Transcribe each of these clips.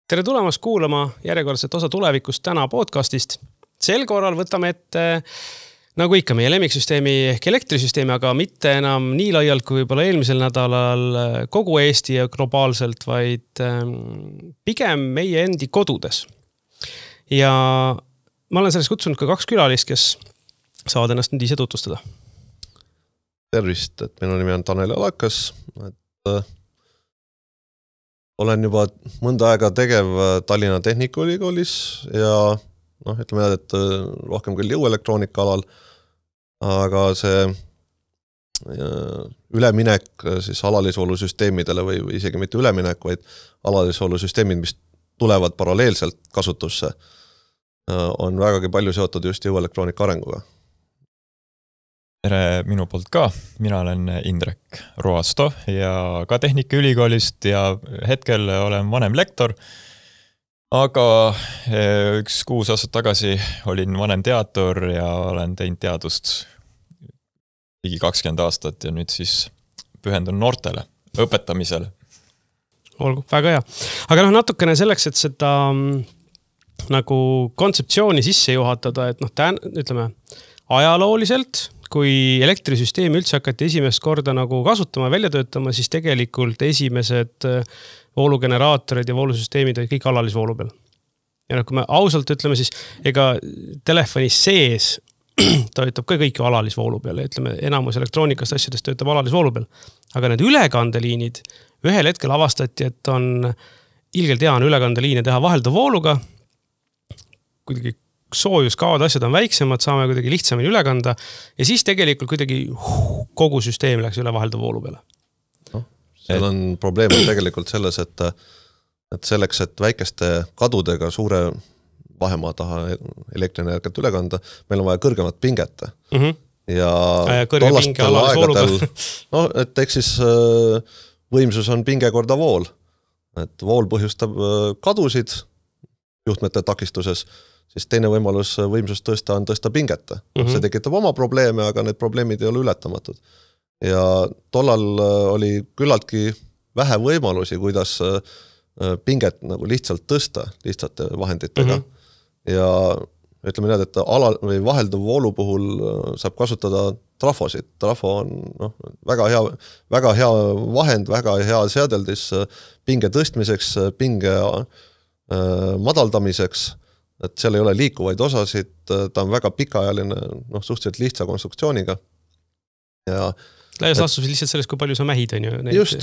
Tere tulemast kuulama järjekordset osa tulevikust täna podcastist. Sel korral võtame ette, nagu ikka, meie lemmiksüsteemi ehk elektrisüsteemi, aga mitte enam nii laialt kui võib-olla eelmisel nädalal kogu Eesti ja globaalselt, vaid pigem meie endi kodudes. Ja ma olen sellest kutsunud ka 2 külalist, kes saavad ennast nüüd ise tutvustada. Tervist, et minu nimi on Tanel Alakas, olen juba mõnda aega tegev Tallinna Tehnikaülikoolis ja ütleme, et rohkem küll jõuelektroonika alal, aga see üleminek siis alalisvoolusüsteemidele või isegi mitte üleminek, vaid alalisvoolusüsteemid, mis tulevad paralleelselt kasutusse, on vägagi palju seotud just jõuelektroonika arenguga. Tere minu poolt ka, mina olen Indrek Roasto ja ka Tehnikaülikoolist ja hetkel olen vanem lektor, aga 6 aastat tagasi olin vanem teator ja olen teinud teadust ligi 20 aastat ja nüüd siis pühendun noortele, õpetamisele. Olgu, väga hea. Aga natukene selleks, et seda nagu kontseptsiooni sisse juhatada, et ütleme, ajalooliselt, kui elektrisüsteemi üldse hakati esimest korda nagu kasutama, välja töötama, siis tegelikult esimesed voolugeneraatorid ja voolusüsteemid olid kõik alalisvoolu peal. Ja kui me ausalt ütleme, siis ega telefoni sees töötab ka kõik alalisvoolu peal. Ütleme, enamus elektroonikast asjadest töötab alalisvoolu peal. Aga need ülekandeliinid ühel hetkel avastati, et on ilgelt hea ülekandeliine teha vahelduva vooluga, kuidagi soojuskaod asjad on väiksemad, saame kuidagi lihtsamini üle kanda ja siis tegelikult kuidagi kogu süsteem läks üle vahelduva voolu peale. Seal on probleem tegelikult selles, et selleks, et väikeste kadudega suure vahemaa taha elektrienergiat üle kanda, meil on vaja kõrgemat pinget. Ja tollastel aegadel, et eks siis võimsus on pinge korda vool. Et vool põhjustab kadusid juhtmete takistuses, siis teine võimalus võimsust tõsta on tõsta pinget. See tekitab oma probleeme, aga need probleemid ei ole ületamatud. Ja tollal oli küllaltki vähe võimalusi, kuidas pinget nagu lihtsalt tõsta lihtsate vahenditega. Ja ütleme nii, et vahelduv voolu puhul saab kasutada trafosid. Trafo on väga hea vahend, väga hea seadeldis pinge tõstmiseks, pinge madaldamiseks, et seal ei ole liikuvaid osasid, ta on väga pikaajaline, suhteliselt lihtsa konstruktsiooniga. Laias laastus lihtsalt sellest, kui palju sa mähid on ju. Just,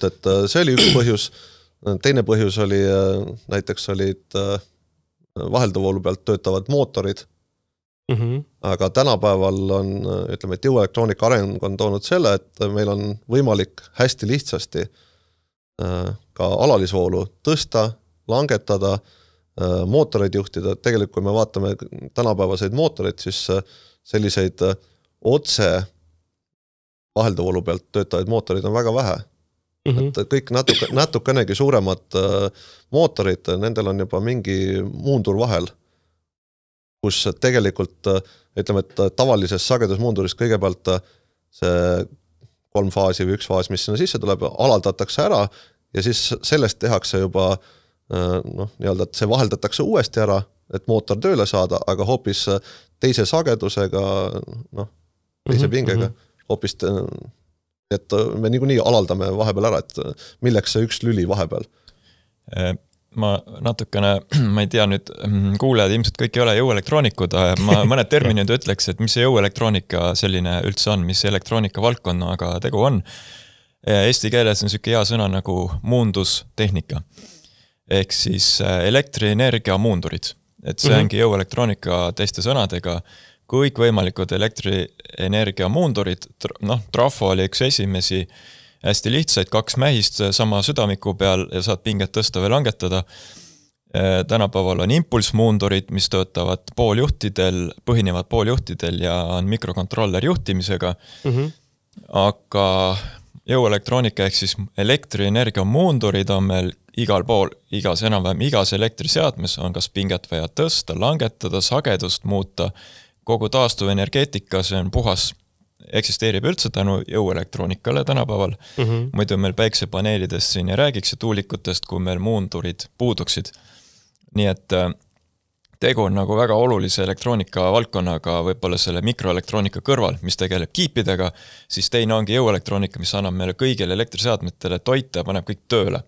et see oli üks põhjus. Teine põhjus oli, näiteks olid vahelduvoolu pealt töötavad mootorid, aga tänapäeval on, ütleme, et jõuelektroonika areng on toonud selle, et meil on võimalik hästi lihtsasti ka alalisvoolu tõsta, langetada, mootoreid juhtida. Tegelikult, kui me vaatame tänapäevaseid mootoreid, siis selliseid otse vahelduvoolu pealt töötavaid mootoreid on väga vähe. Et kõik natukenegi suuremad mootorid, nendel on juba mingi muundur vahel, kus tegelikult, ütleme, et tavalises sagedusmuunduris kõigepealt see 3 faasi või 1 faas, mis sinna sisse tuleb, alaldatakse ära ja siis sellest tehakse juba nii-öelda, et see vaheldatakse uuesti ära, et mootor tööle saada, aga hoopis teise sagedusega, teise pingega, hoopis, et me niikuinii alaldame vahepeal ära, et milleks see üks lüli vahepeal? Ma natukene, ma ei tea nüüd, kuulejad ilmselt kõik ei ole jõuelektroonikud, ma mõned terminid ütleks, et mis see jõuelektroonika selline üldse on, mis elektroonika valdkonnaga tegu on. Eesti keeles on selline hea sõna nagu muundustehnika. Ehk siis elektrienergia muundurid. Et see ongi jõuelektroonika teiste sõnadega. Kõik võimalikud elektrienergia muundurid, trafo oli üks esimesi hästi lihtsaid, 2 mähist sama südamiku peal ja saad pinget tõsta või langetada. Tänapäeval on impulsmuundurid, mis töötavad põhinevad pooljuhtidel ja on mikrokontroller juhtimisega. Aga jõuelektroonika ehk siis elektrienergia muundurid on meil igal pool, igas elektriseadmes on kas pinget vaja tõsta, langetada, sagedust muuta, kogu taastuvenergeetika, see on puhas eksisteerib üldse tänu jõuelektroonikale tänapäeval. Muidu meil päiksepaneelidest siin ei räägiks ja tuulikutest, kui meil muundurid puuduksid. Nii et tegu on nagu väga olulise elektroonika valdkonnaga võib-olla selle mikroelektroonika kõrval, mis tegeleb kiipidega, siis teine ongi jõuelektroonika, mis annab meile kõigile elektriseadmetele toite ja paneb kõik tööle.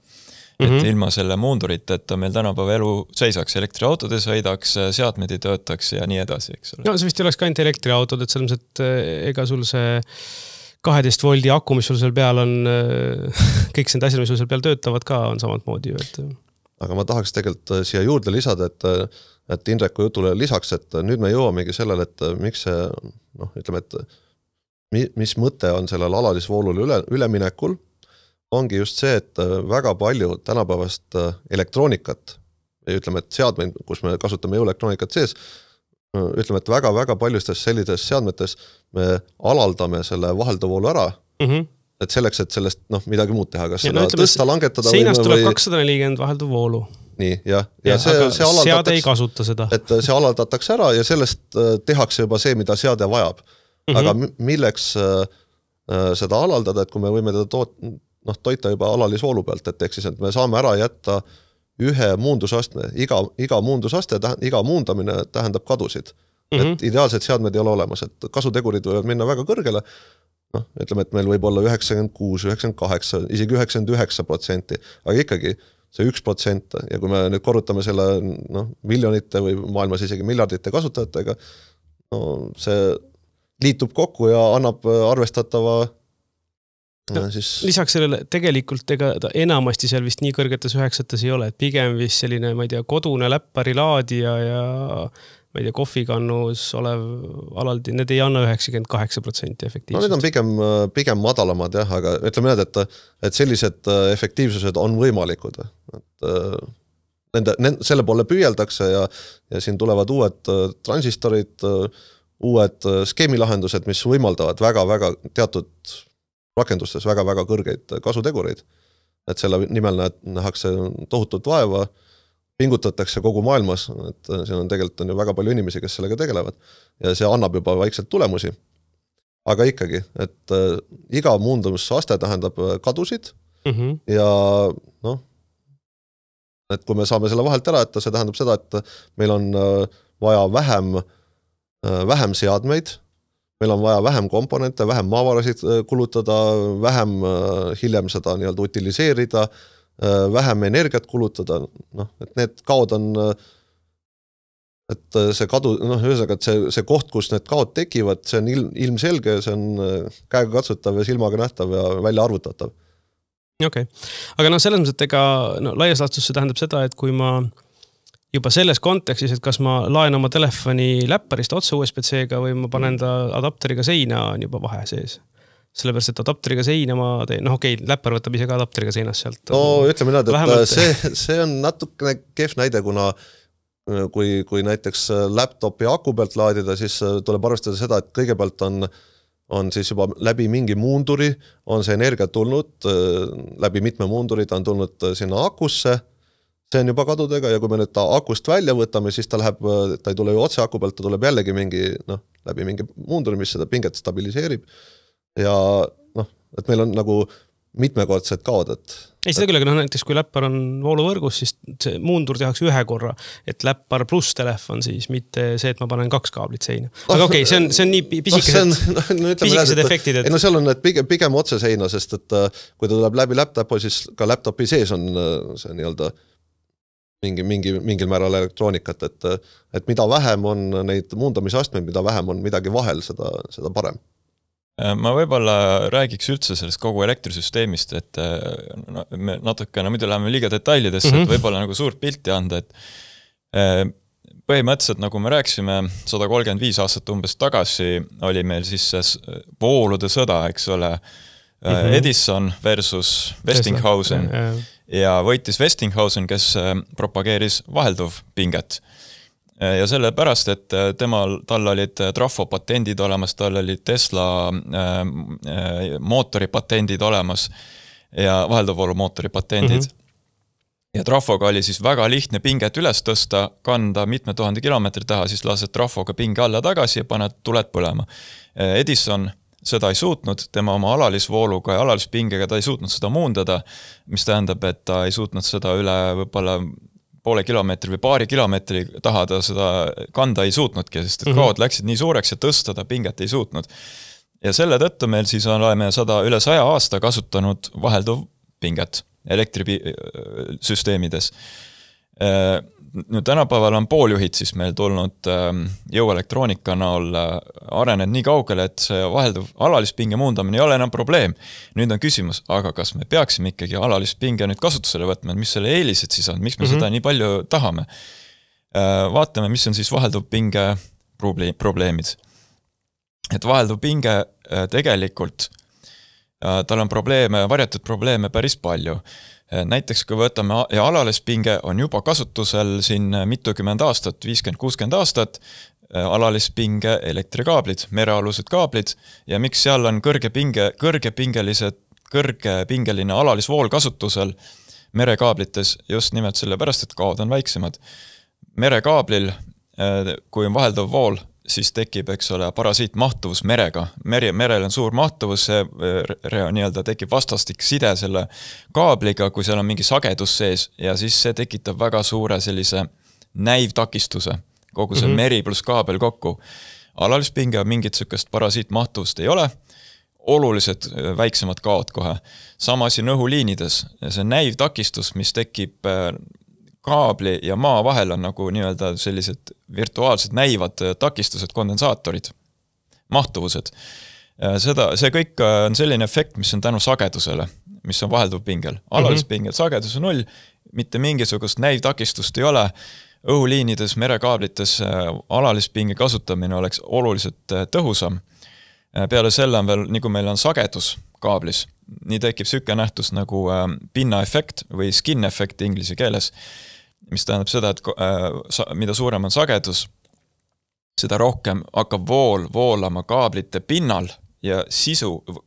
Et ilma selle muunduriteta meil tänapäeva elu seisaks, elektriautodes sõidaks, seadmed ei töötaks ja nii edasi, eks ole. No see vist ei oleks ka ainult elektriautod, et selles mõttes, et ega sul see 12 voldi aku, mis sul seal peal on, kõik need asjad, mis sul seal peal töötavad ka, on samad moodi. Aga ma tahaks tegelikult siia juurde lisada, et Indreku jutule lisaks, et nüüd me jõuamegi sellele, et miks see, ütleme, et mis mõte on sellel alalisvoolul üleminekul, ongi just see, et väga palju tänapäevast elektroonikat, ütleme, et seadmeid, kus me kasutame jõuelektroonikat sees, ütleme, et väga-väga paljustes sellises seadmetes me alaldame selle vahelduvoolu ära, et selleks, et sellest midagi muud teha, kas seda tõsta, langetada seinast tuleb 240 vahelduvoolu. Nii, ja see seade ei kasuta seda. Et see alaldatakse ära ja sellest tehakse juba see, mida seade vajab. Aga milleks seda alaldada, et kui me võime teda toita juba alalisvoolu pealt, et eks siis, et me saame ära jätta ühe muundusastme, iga muundusaste, iga muundamine tähendab kadusid. Et ideaalsed seadmed ei ole olemas, et kasutegurid võivad minna väga kõrgele, ütleme, et meil võib olla 96, 98, isegi 99%, aga ikkagi see 1% ja kui me nüüd korrutame selle miljonite või maailmas isegi miljardite kasutajatega, see liitub kokku ja annab arvestatava siis... Lisaks sellele tegelikult ega enamasti seal vist nii kõrgetes 9-tes ei ole, et pigem vist selline, ma ei tea, kodune läpparilaadija ja ma ei tea, kohvikannus olev alaldi, need ei anna 98% efektiivsust. Need on pigem madalamad, jah, aga ütleme need, et sellised efektiivsused on võimalikud. Selle poole püüeldakse ja siin tulevad uued transistorid, uued skeemilahendused, mis võimaldavad väga-väga teatud rakendustes väga-väga kõrgeid kasutegureid. Et selle nimel nähakse tohutut vaeva, pingutatakse kogu maailmas, et siin on tegelikult ju väga palju inimesi, kes sellega tegelevad ja see annab juba vaikselt tulemusi. Aga ikkagi, et iga muundumisaste tähendab kadusid ja et kui me saame selle vahelt ära, et see tähendab seda, et meil on vaja vähem seadmeid, meil on vaja vähem komponente, vähem maavarasid kulutada, vähem hiljem seda nii-öelda utiliseerida, vähem energiat kulutada, et need kaod on, et see kadu, ühesõnaga, et see koht, kus need kaod tekivad, see on ilmselge, see on käega katsutav ja silmaga nähtav ja välja arvutatav. Okei. Aga selles mõttes, et ega laias laastus see tähendab seda, et kui ma juba selles kontekstis, et kas ma laen oma telefoni läpparist otse USB-C-ga või ma panen ta adapteriga seina, on juba vahe sees. Sellepärast, et adapteriga seina ma teen, läppar võtab ise ka adapteriga seinast sealt. Ütleme nad, et see on natukene kehv näide, kuna kui näiteks laptopi aku pealt laadida, siis tuleb arvestada seda, et kõigepealt on siis juba läbi mingi muunduri, on see energia tulnud, läbi mitme muunduri ta on tulnud sinna akusse, see on juba kadudega ja kui me nüüd ta akust välja võtame, siis ta ei tule ju otse aku pealt, ta tuleb jällegi läbi mingi muunduri, mis seda pinget stabiliseerib ja et meil on nagu mitmekordsed kaod, Ei, seda küll, aga näiteks kui läppar on vooluvõrgus, siis see muundur tehakse ühe korra, et läppar pluss telefon siis, mitte see, et ma panen 2 kaablit seina. Aga okei, see on nii pisikesed efektid. Ei, seal on need pigem otse seina, sest et kui ta tuleb läbi laptopi, siis ka laptopi sees on see nii-öelda mingil määral elektroonikat, et mida vähem on neid muundamisastmeid, mida vähem on midagi vahel, seda parem. Ma võib-olla räägiks üldse sellest kogu elektrisüsteemist, et me natukene muidu läheme liiga detailidesse, et võib-olla nagu suurt pilti anda, et põhimõtteliselt, nagu me rääksime, 135 aastat umbes tagasi oli meil siis voolude sõda, eks ole, Edison versus Westinghausen ja võitis Westinghausen, kes propageeris vahelduv pinget. Ja sellepärast, et tal olid trafopatendid olemas, tal olid Tesla mootoripatendid olemas ja vahelduvoolu mootoripatendid. Ja trafoga oli siis väga lihtne pinget üles tõsta, kanda mitme 1000 kilomeetri taha, siis lased trafoga pinge alla tagasi ja paned tuled põlema. Edison seda ei suutnud, tema oma alalisvooluga ja alalispingega ta ei suutnud seda muundada, mis tähendab, et ta ei suutnud seda üle võib-olla poole kilomeetri või paari kilomeetri taha ta seda kanda ei suutnudki, sest et kaod läksid nii suureks ja tõsta ta pinget ei suutnud. Ja selle tõttu meil siis oleme üle 100 aasta kasutanud vahelduv pinget elektrisüsteemides. Nüüd tänapäeval on pooljuhid siis meil tulnud jõuelektroonika näol arenenud nii kaugele, et see vahelduv alalispinge muundamine ei ole enam probleem. Nüüd on küsimus, aga kas me peaksime ikkagi alalispinge nüüd kasutusele võtma, miks selle eelised siis on, miks me seda nii palju tahame? Vaatame, mis on siis vahelduv pinge probleemid. Et vahelduv pinge tegelikult, tal on probleeme, varjatud probleeme päris palju. Näiteks kui võtame ja alalispinge on juba kasutusel siin mitukümmend aastat, 50-60 aastat, alalispinge elektrikaablid, merealused kaablid ja miks seal on kõrgepingeline alalisvool kasutusel merekaablites just nimelt sellepärast, et kaod on väiksemad. Merekaablil, kui on vaheldav vool, siis tekib, eks ole, parasiitmahtuvus merega. Merel on suur mahtuvus, see nii-öelda tekib vastastik side selle kaabliga, kui seal on mingi sagedus sees ja siis see tekitab väga suure sellise näivtakistuse, kogu see meri pluss kaabel kokku. Alalispinge mingit sükest parasiitmahtuvust ei ole, oluliselt väiksemad kaod kohe. Sama asi õhuliinides, see näivtakistus, mis tekib kaabli ja maa vahel on nagu nii-öelda sellised virtuaalsed näivad takistused, kondensaatorid, mahtuvused. See kõik on selline efekt, mis on tänu sagedusele, mis on vahelduv pingel. Alalispingel sagedus on 0, mitte mingisugust näivtakistust ei ole. Õhuliinides, merekaablites alalispinge kasutamine oleks oluliselt tõhusam. Peale selle on veel, nagu meil on sagedus kaablis, nii tekib süke nähtus nagu pinnaefekt või skin-efekt inglise keeles, mis tähendab seda, et mida suurem on sagedus, seda rohkem hakkab voolama kaablite pinnal ja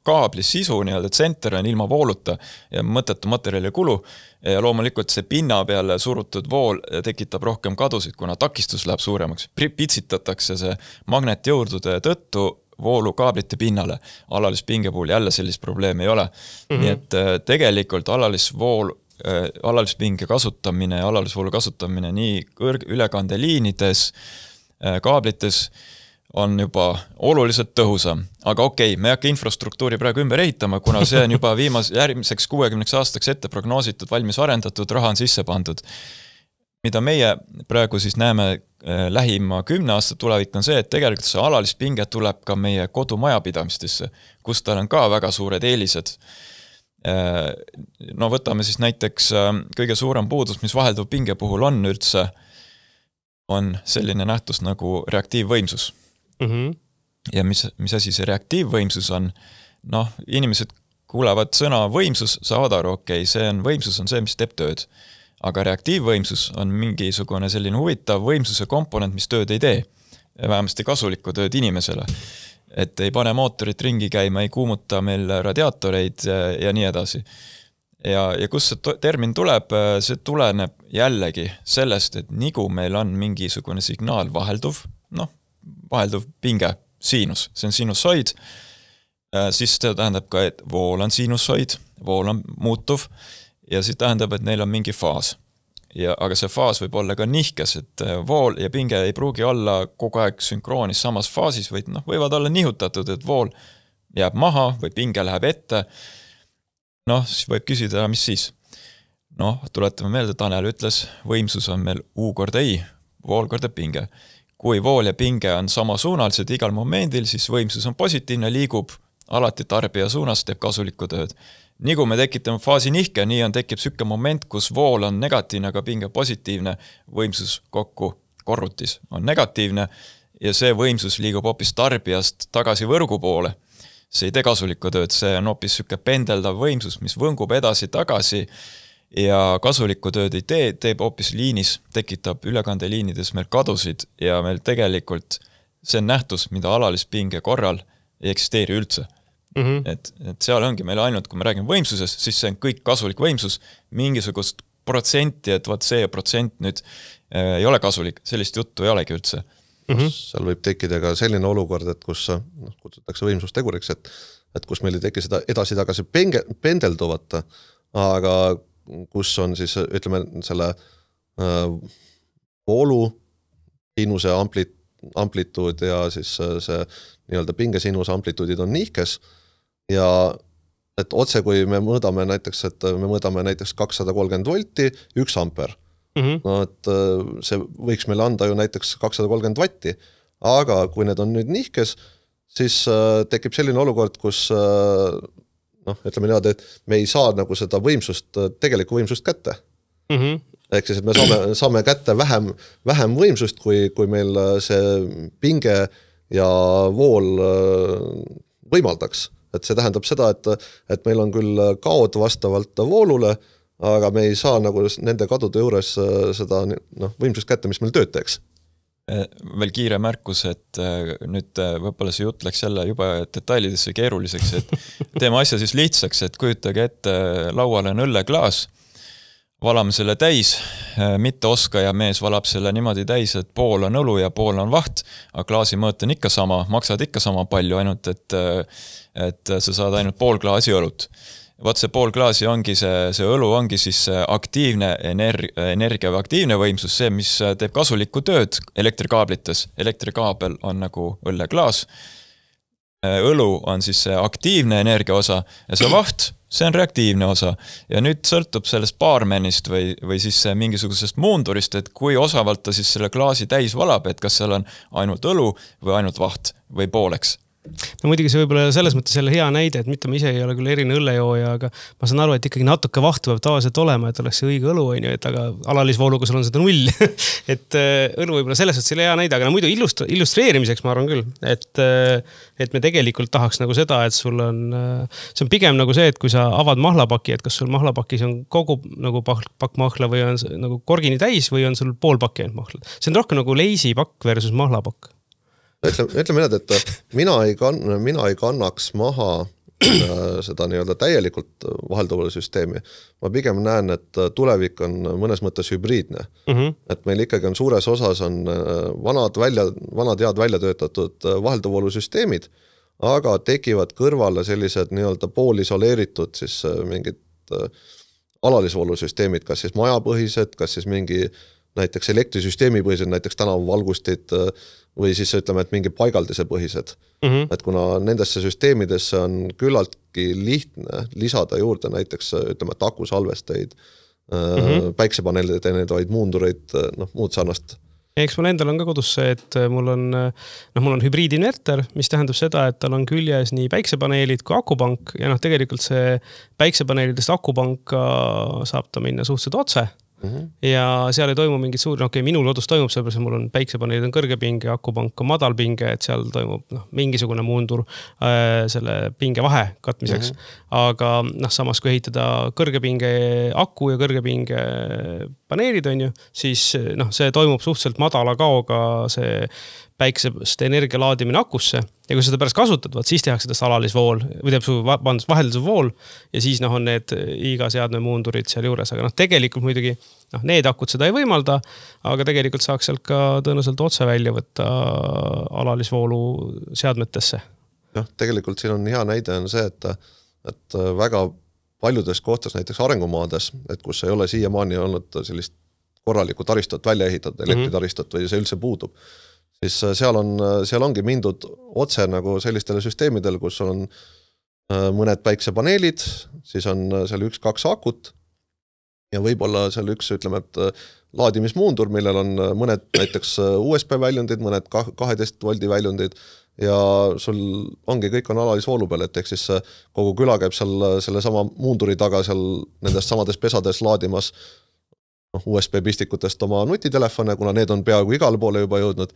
kaabli sisu, nii-öelda tsenter on ilma vooluta ja mõttetu materjali kulu ja loomulikult see pinna peale surutud vool tekitab rohkem kadusid, kuna takistus läheb suuremaks. Pitsitatakse see magnetjõurdude tõttu voolu kaablite pinnale. Alalispinge puhul jälle sellist probleemi ei ole. Nii et tegelikult alalispinge kasutamine ja alalisvoolu kasutamine nii ülekandeliinides, kaablites on juba oluliselt tõhusam. Aga okei, me ei hakka infrastruktuuri praegu ümber ehitama, kuna see on juba järgmiseks 60 aastaks ette prognoositud, valmis arendatud, raha on sisse pandud. Mida meie praegu siis näeme lähima 10 aasta tulevik on see, et tegelikult see alalispinge tuleb ka meie kodumajapidamistesse, kus tal on ka väga suured eelised. No võtame siis näiteks kõige suurem puudus, mis vahelduv pinge puhul on üldse, on selline nähtus nagu reaktiivvõimsus. Ja mis asi see reaktiivvõimsus on? Noh, inimesed kuulevad sõna võimsus, saavad aru, okei, võimsus on see, mis teeb tööd. Aga reaktiivvõimsus on mingisugune selline huvitav võimsuse komponent, mis tööd ei tee. Vähemasti kasulikku tööd inimesele. Et ei pane mootorit ringi käima, ei kuumuta meil radiaatoreid ja nii edasi. Ja kus see termin tuleb, see tuleneb jällegi sellest, et nigu meil on mingisugune signaal vahelduv pinge, siinus, see on sinusoid, siis see tähendab ka, et vool on sinusoid, vool on muutuv, ja siis tähendab, et neil on mingi faas. Aga see faas võib olla ka nihkes, et vool ja pinge ei pruugi olla kogu aeg sünkroonis samas faasis, võivad olla nihutatud, et vool jääb maha või pinge läheb ette. Siis võib küsida, mis siis? Tuletame meelde, Tanel ütles, võimsus on meil U korda I, vool korda pinge. Kui vool ja pinge on samasuunalised igal momendil, siis võimsus on positiivne, liigub alati tarbija suunas, teeb kasulikku tööd. Nii kui me tekitame faasi nihke, nii tekib sükke moment, kus vool on negatiivne, aga pinge positiivne, võimsus kokku korrutis on negatiivne ja see võimsus liigub hoopis tarbijast tagasi võrgu poole. See ei tee kasulikku tööd, see on hoopis sükke pendeldav võimsus, mis võngub edasi-tagasi ja kasulikku tööd ei tee, teeb hoopis liinis, tekitab ülekandeliinides meil kadusid ja meil tegelikult see on nähtus, mida alalispinge korral ei eksisteeri üldse. Et seal ongi meil ainult, kui me räägime võimsusest, siis see on kõik kasulik võimsus, mingisugust protsenti, et see protsent nüüd ei ole kasulik, sellist juttu ei olegi üldse. seal võib tekkida ka selline olukord, et kus kutsutakse võimsusteguriks, et kus meil ei teki seda edasi-tagasi pendelduvat, aga kus on siis, ütleme, selle voolu sinuse amplituud ja siis see nii-öelda pingesinuse amplituudid on nihkes ja et otse, kui me mõõdame näiteks, 230 volti, 1 amper. No, et see võiks meile anda ju näiteks 230 vatti, aga kui need on nüüd nihkes, siis tekib selline olukord, kus ütleme niimoodi, et me ei saa nagu seda võimsust, tegelikku võimsust kätte. Ehk siis, et me saame kätte vähem võimsust, kui meil see pinge ja vool võimaldaks. Et see tähendab seda, et meil on küll kaod vastavalt voolule, aga me ei saa nagu nende kadude juures seda võimsust kätte, mis meil tööd teeks. Veel kiire märkus, et nüüd võibolla see jutt läks jälle juba detailidesse keeruliseks, et teeme asja siis lihtsaks, et kujutage ette, lauale on õlleklaas, valame selle täis, mitte oskaja mees valab selle niimoodi täis, et pool on õlu ja pool on vaht, aga klaasi mõõt on ikka sama, maksad ikka sama palju, ainult et sa saad ainult pool klaasi õlut. Vaat see pool klaasi ongi see õlu ongi siis aktiivne energia või aktiivne võimsus, see, mis teeb kasulikku tööd elektrikaablites. Elektrikaabel on nagu õlleklaas. Õlu on siis see aktiivne energia osa ja see vaht, see on reaktiivne osa. Ja nüüd sõltub sellest baarmenist või siis mingisugusest muundurist, et kui osavalt ta siis selle klaasi täis valab, et kas seal on ainult õlu või ainult vaht või pooleks. No muidugi see võib-olla selles mõttes selle hea näide, et mitte ma ise ei ole küll erine õllejooja, aga ma saan aru, et ikkagi natuke vahtu peab tavaliselt olema, et oleks see õige õlu, et aga alalisvooluga sul on seda 0. Et õlu võib-olla selles mõttes selle hea näide, aga muidu illustreerimiseks ma arvan küll, et me tegelikult tahaks nagu seda, et sul on, see on pigem nagu see, et kui sa avad mahlapaki, et kas sul mahlapakis on kogu nagu pakk mahla või on nagu korgini täis või on sul pool pakki ainult mahla. See on rohkem nagu leisipakk versus mahlapakk. Ütleme need, et mina ei kannaks maha seda nii-öelda täielikult vahelduvale süsteemi. Ma pigem näen, et tulevik on mõnes mõttes hübriidne. Et meil ikkagi on suures osas on vanad head välja töötatud vahelduvolusüsteemid, aga tekivad kõrvale sellised nii-öelda poolisoleeritud siis mingid alalisvolusüsteemid, kas siis majapõhised, kas siis mingi näiteks elektrisüsteemi põhised, näiteks tänavavalgustid või siis ütleme, et mingi paigaldise põhised. Et kuna nendesse süsteemidesse on küllaltki lihtne lisada juurde näiteks ütleme, et akusalvesteid, päiksepaneelide teenevaid muundureid, muud sarnast. Eks mul endal on ka kodus see, et mul on hübriidinverter, mis tähendab seda, et tal on küljes nii päiksepaneelid kui akupank ja tegelikult see päiksepaneelidest akupanka saab ta minna suhteliselt otse. Ja seal ei toimu mingit suur, minul kodus toimub sellepärast, et mul on päiksepaneelid on kõrge pinge, akupank on madal pinge, et seal toimub mingisugune muundur selle pinge vahe katmiseks. Aga samas kui ehitada kõrge pinge aku ja kõrge pinge paneelid on ju, siis see toimub suhteliselt madala kaoga see päiksest energia laadimine akusse ja kui seda pärast kasutad, siis tehakse seda alalisvool või teeb su vahelduse vool ja siis on need iga seadme muundurid seal juures, aga tegelikult muidugi need akud seda ei võimalda, aga tegelikult saaks sealt ka tõenäoliselt otse välja võtta alalisvoolu seadmetesse. Tegelikult siin on hea näide on see, et väga paljudes kohtas, näiteks arengumaades, et kus ei ole siiamaani olnud sellist korralikku taristot välja ehitatud, elektritaristot või see üldse puudub, siis seal ongi mindud otse nagu sellistele süsteemidele, kus on mõned päiksepaneelid, siis on seal 1-2 akut ja võib-olla seal üks, ütleme, et laadimismuundur, millel on mõned näiteks USB väljundid, mõned 12 voldi väljundid ja sul ongi kõik on alalisvoolu peal, et ehk siis kogu küla käib selle sama muunduri taga seal nendest samades pesades laadimas USB pistikutest oma nutitelefone, kuna need on peaaegu igale poole juba jõudnud,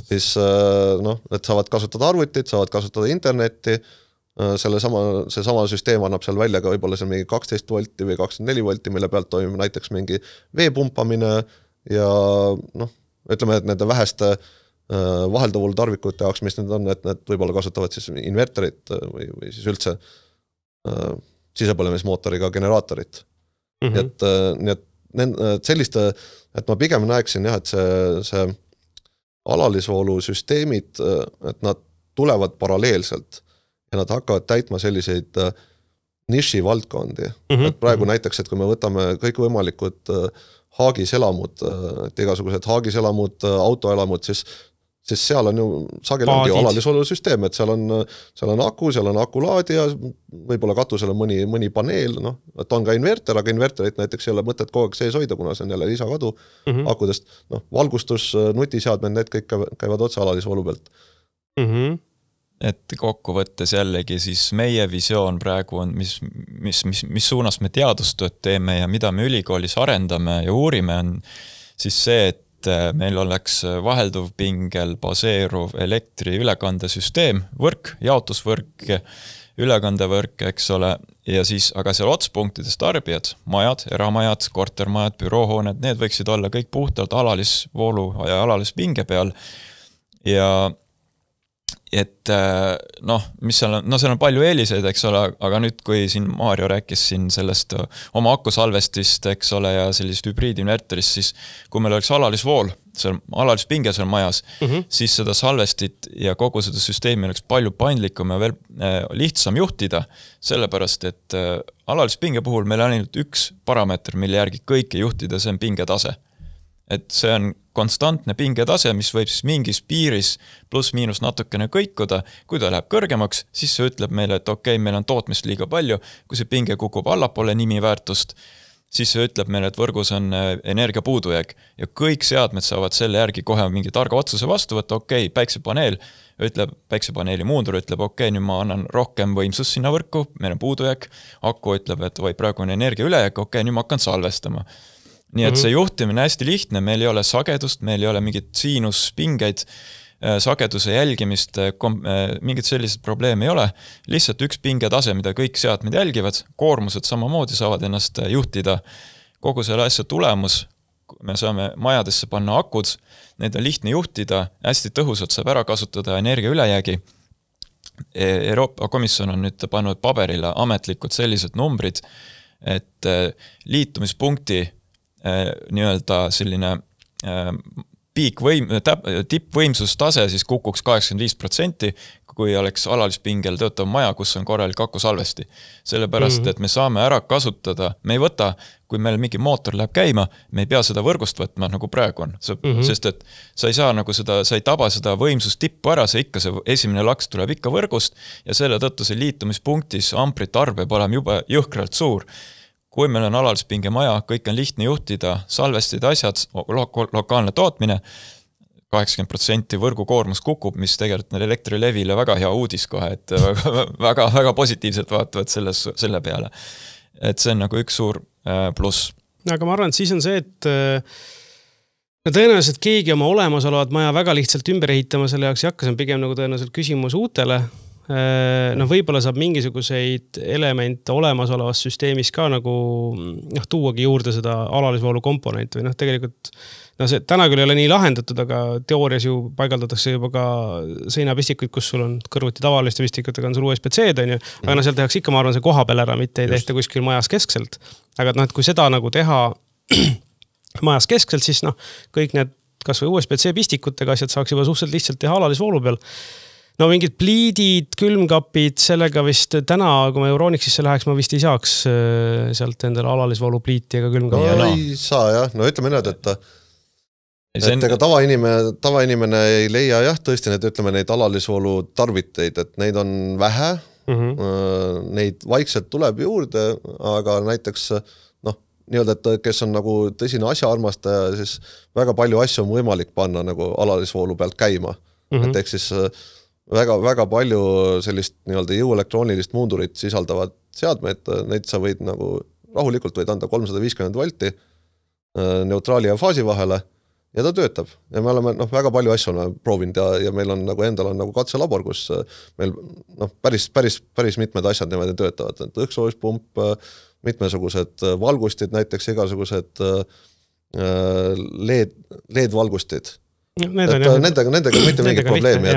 siis need saavad kasutada arvutit, saavad kasutada internetti, see sama süsteem annab seal välja ka võib-olla seal mingi 12 volti või 24 volti, mille pealt toimub näiteks mingi vee pumpamine ja ütleme, et nende väheste vahelduvul tarvikute jaoks, mis need on, et need võib-olla kasutavad siis inverterit või siis üldse sisepõlemismootoriga generaatorit. Nii et selliste, et ma pigem näeksin jah, et see alalisvoolusüsteemid, et nad tulevad paralleelselt ja nad hakkavad täitma selliseid niši valdkondi. Et praegu näiteks, et kui me võtame kõikvõimalikud haagiselamud, et igasugused haagiselamud, autoelamud, siis seal on ju sageli ongi alalisvoolusüsteem, et seal on aku, seal on akulaadija, võib-olla katusel on mõni paneel, et on ka inverter, aga inverterit näiteks ei ole mõtet kogu aeg sees hoida, kuna see on jälle lisakadu akudest. Valgustus, nutiseadmed, need kõik käivad otse alalisvoolu pealt. Et kokkuvõttes jällegi siis meie visioon praegu on, mis suunas me teadustööd teeme ja mida me ülikoolis arendame ja uurime, on siis see, et meil oleks vahelduv pingel baseeruv elektri ülekandesüsteem, võrk, jaotusvõrk, ülekandevõrk, eks ole, ja siis, aga seal otspunktides tarbijad, majad, eramajad, kortermajad, büroohooned, need võiksid olla kõik puhtalt alalisvoolu ja alalispinge peal ja et mis seal on palju eeliseid, eks ole, aga nüüd, kui siin Maarjo rääkis siin sellest oma akusalvestist, eks ole, ja sellist hübriidinverterist, siis kui meil oleks alalisvool, alalispinge seal majas, siis seda salvestit ja kogu seda süsteemi oleks palju paindlikum ja veel lihtsam juhtida, sellepärast, et alalispinge puhul meil on ainult üks parameeter, mille järgi kõike juhtida, see on pingetase. Et see on konstantne pingetase, mis võib siis mingis piiris pluss-miinus natukene kõikuda. Kui ta läheb kõrgemaks, siis see ütleb meile, et okei, meil on tootmist liiga palju. Kui see pinge kukub allapoole nimiväärtust, siis see ütleb meile, et võrgus on energia puudujääk. Ja kõik seadmed saavad selle järgi kohe mingi targa otsuse vastu võtta, okei, päiksepaneeli muundur ütleb, okei, nüüd ma annan rohkem võimsust sinna võrku, meil on puudujääk. Aku ütleb, et praegu on energia ülejääk, okei, nüüd ma hakkan salvestama. Nii et see juhtimine hästi lihtne, meil ei ole sagedust, meil ei ole mingit siinuspingeid, sageduse jälgimist, mingit sellised probleeme ei ole. Lihtsalt üks pingetase, mida kõik seadmed jälgivad, koormused samamoodi saavad ennast juhtida. Kogu selle asja tulemus, me saame majadesse panna akud, need on lihtne juhtida, hästi tõhusalt saab ära kasutada energia ülejäägi. Euroopa Komisjon on nüüd pannud paberile ametlikult sellised numbrid, et liitumispunkti nii-öelda selline tippvõimsustase siis kukuks 85%, kui oleks alalispingel töötav maja, kus on korralik akusalvesti. Sellepärast, et me saame ära kasutada, me ei võta, kui meil mingi mootor läheb käima, me ei pea seda võrgust võtma, nagu praegu on. Sest et sa ei saa nagu seda, sa ei taba seda võimsustippu ära, see esimene laks tuleb ikka võrgust ja selle tõttu see liitumispunktis amprite arv peab olema juba jõhkralt suur. Kui meil on alalispinge maja, kõik on lihtne juhtida, salvestid asjad, lokaalne tootmine, 80% võrgukoormus kukub, mis tegelikult elektrilevile väga hea uudis kohe, et väga positiivselt vaatavad selle peale. Et see on nagu üks suur pluss. Aga ma arvan, et siis on see, et tõenäoliselt keegi oma olemasolevat maja väga lihtsalt ümber ehitama selle jaoks ei hakka, see on pigem nagu tõenäoliselt küsimus uutele. Võib-olla saab mingisuguseid elemente olemasolevas süsteemis ka nagu tuuagi juurde seda alalisvoolu komponenti või tegelikult see täna küll ei ole nii lahendatud, aga teoorias ju paigaldatakse juba ka seinapistikuid, kus sul on kõrvuti tavaliste pistikutega on sul USB-C-d, aga seal tehakse ikka, ma arvan, see koha peal ära, mitte ei tehta kuskil majas keskselt. Aga et kui seda nagu teha majas keskselt, siis kõik need kas või USB-C pistikutega asjad saaks juba suhteliselt lihtsalt teha alalisvoolu peal. Mingid pliidid, külmkapid, sellega vist täna, kui ma Euronixisse läheks, ma vist ei saaks sealt endale alalisvoolu pliiti ega külmkappi. Ei saa jah, ütleme need, et ega tavainimene ei leia jah, tõesti neid alalisvoolu tarviteid, et neid on vähe, neid vaikselt tuleb juurde, aga näiteks nii-öelda, et kes on nagu tõsine asjaarmastaja, siis väga palju asju on võimalik panna nagu alalisvoolu pealt käima. Et ehk siis väga palju sellist nii-öelda jõuelektroonilist muundurit sisaldavad seadmed, neid sa võid nagu rahulikult võid anda 350 volti neutraali ja faasi vahele ja ta töötab. Ja me oleme väga palju asju proovinud ja meil on nagu endal on nagu katselabor, kus meil päris mitmed asjad niimoodi töötavad. Õhksoojuspump, mitmesugused valgustid, näiteks igasugused LED-valgustid. Nendega mitte mingit probleemi,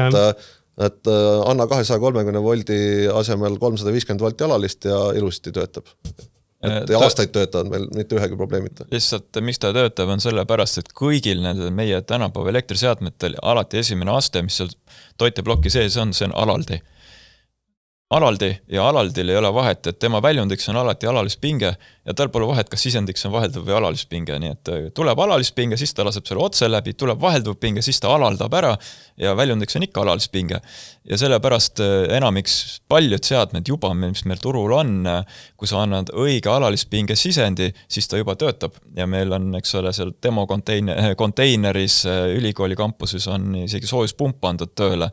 et anna 230 voldi asemel 350 volti alalist ja ilusasti töötab. et aastaid töötavad meil mitte ühegi probleemita. Lihtsalt, miks ta töötab, on sellepärast, et kõigil nendel meie tänapäeva elektriseadmetel alati esimene aste, mis seal toiteplokki sees on, see on alaldi. Alaldi ja alaldil ei ole vahet, et tema väljundiks on alati alalispinge ja tal pole vahet, kas sisendiks on vahelduv või alalispinge, nii et tuleb alalispinge, siis ta laseb selle otse läbi, tuleb vahelduv pinge, siis ta alaldab ära ja väljundiks on ikka alalispinge. Ja sellepärast enamiks paljud seadmed juba, mis meil turul on, kui sa annad õige alalispinge sisendi, siis ta juba töötab ja meil on, eks ole, seal demo konteineris ülikooli kampuses on isegi soojuspump pandud tööle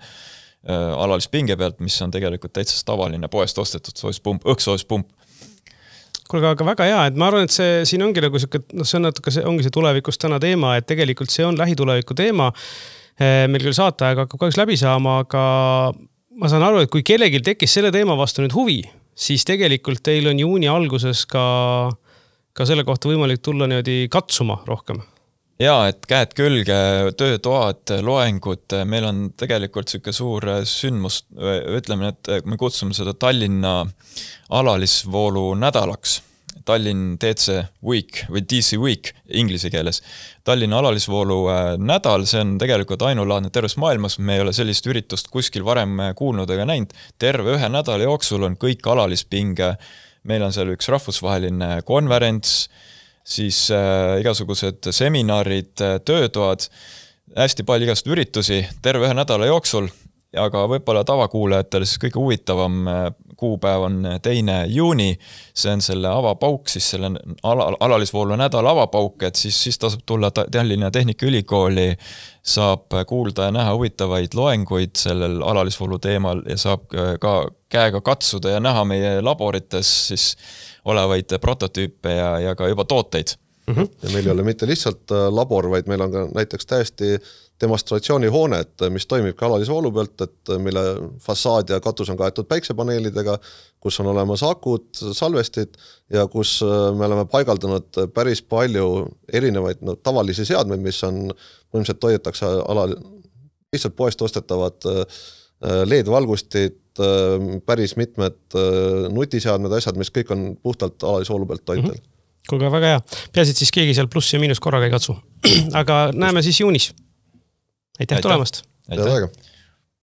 alalispinge pealt, mis on tegelikult täitsa tavaline poest ostetud soojuspump, õhksoojuspump. Kuulge, aga väga hea, et ma arvan, et see siin ongi nagu see on natuke, ongi see tulevikus täna teema, et tegelikult see on lähituleviku teema. Meil küll saatajaga hakkab kahjuks läbi saama, aga ma saan aru, et kui kellelgi tekkis selle teema vastu nüüd huvi, siis tegelikult teil on juuni alguses ka selle kohta võimalik tulla niimoodi katsuma rohkem. Jaa, et käed külge, töötoad, loengud, meil on tegelikult selline suur sündmus, ütleme, et me kutsume seda Tallinna alalisvoolu nädalaks, Tallinn DC Week või DC Week inglise keeles. Tallinna alalisvoolu nädal, see on tegelikult ainulaadne terves maailmas, me ei ole sellist üritust kuskil varem kuulnud ega näinud, terve ühe nädala jooksul on kõik alalispinge, meil on seal üks rahvusvaheline konverents, siis igasugused seminarid, töötoad, hästi palju igast üritusi terve ühe nädala jooksul, aga võib-olla tavakuulajatele siis kõige huvitavam kuupäev on 2. juuni, see on selle avapauk, siis selle alalisvoolu nädala avapauk, et siis tasub tulla Tallinna Tehnikaülikooli, saab kuulda ja näha huvitavaid loenguid sellel alalisvoolu teemal ja saab ka käega katsuda ja näha meie laborites siis olevaid prototüüpe ja ka juba tooteid. Ja meil ei ole mitte lihtsalt labor, vaid meil on ka näiteks täiesti demonstratsioonihoone, mis toimib ka alalisvoolu pealt, et mille fassaad ja katus on kaetud päiksepaneelidega, kus on olemas akud, salvestid ja kus me oleme paigaldanud päris palju erinevaid tavalisi seadmeid, mis on põhimõtteliselt toidetakse lihtsalt poest ostetavad LED-valgustid, päris mitmed nutiseadmed, asjad, mis kõik on puhtalt alalisvoolu pealt toitel. Kuulge, väga hea. Peasid siis keegi seal pluss ja miinus korraga ei katsu. Aga näeme siis juunis. Aitäh tulemast! Aitäh!